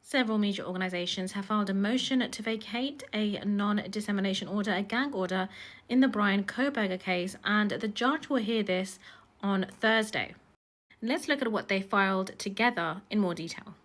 Several media organizations have filed a motion to vacate a non-dissemination order, a gag order, in the Bryan Kohberger case, and the judge will hear this on Thursday. Let's look at what they filed together in more detail.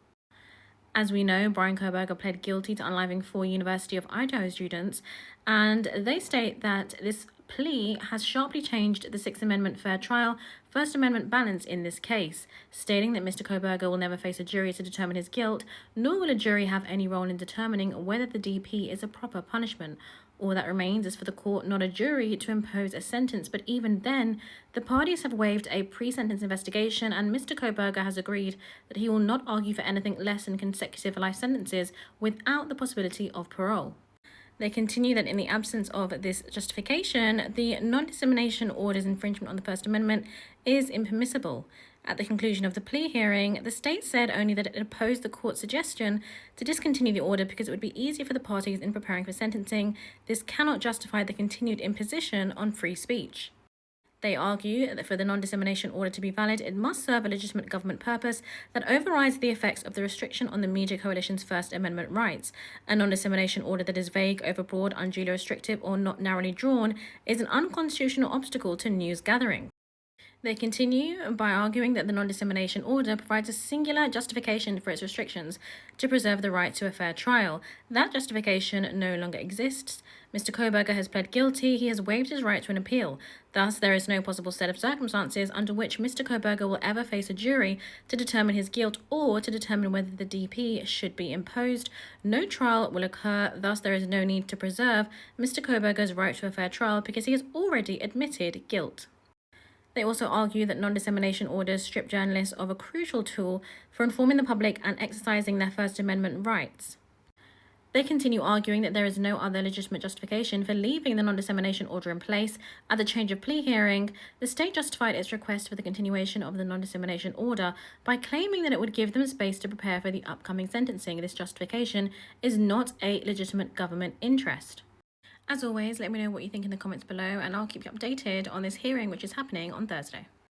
As we know, Bryan Kohberger pled guilty to unaliving 4 University of Idaho students, and they state that this plea has sharply changed the Sixth Amendment fair trial, First Amendment balance in this case, stating that Mr. Kohberger will never face a jury to determine his guilt, nor will a jury have any role in determining whether the DP is a proper punishment. All that remains is for the court, not a jury, to impose a sentence. But even then, the parties have waived a pre-sentence investigation, and Mr. Kohberger has agreed that he will not argue for anything less than consecutive life sentences without the possibility of parole. They continue that in the absence of this justification, the non-dissemination order's infringement on the First Amendment is impermissible. At the conclusion of the plea hearing, the state said only that it opposed the court's suggestion to discontinue the order because it would be easier for the parties in preparing for sentencing. This cannot justify the continued imposition on free speech. They argue that for the non-dissemination order to be valid, it must serve a legitimate government purpose that overrides the effects of the restriction on the media coalition's First Amendment rights. A non-dissemination order that is vague, overbroad, unduly restrictive, or not narrowly drawn is an unconstitutional obstacle to news gathering. They continue by arguing that the non-dissemination order provides a singular justification for its restrictions to preserve the right to a fair trial. That justification no longer exists. Mr. Kohberger has pled guilty. He has waived his right to an appeal. Thus, there is no possible set of circumstances under which Mr. Kohberger will ever face a jury to determine his guilt or to determine whether the DP should be imposed. No trial will occur. Thus, there is no need to preserve Mr. Kohberger's right to a fair trial because he has already admitted guilt. They also argue that non-dissemination orders strip journalists of a crucial tool for informing the public and exercising their First Amendment rights. They continue arguing that there is no other legitimate justification for leaving the non-dissemination order in place. At the change of plea hearing, the state justified its request for the continuation of the non-dissemination order by claiming that it would give them space to prepare for the upcoming sentencing. This justification is not a legitimate government interest. As always, let me know what you think in the comments below, and I'll keep you updated on this hearing, which is happening on Thursday.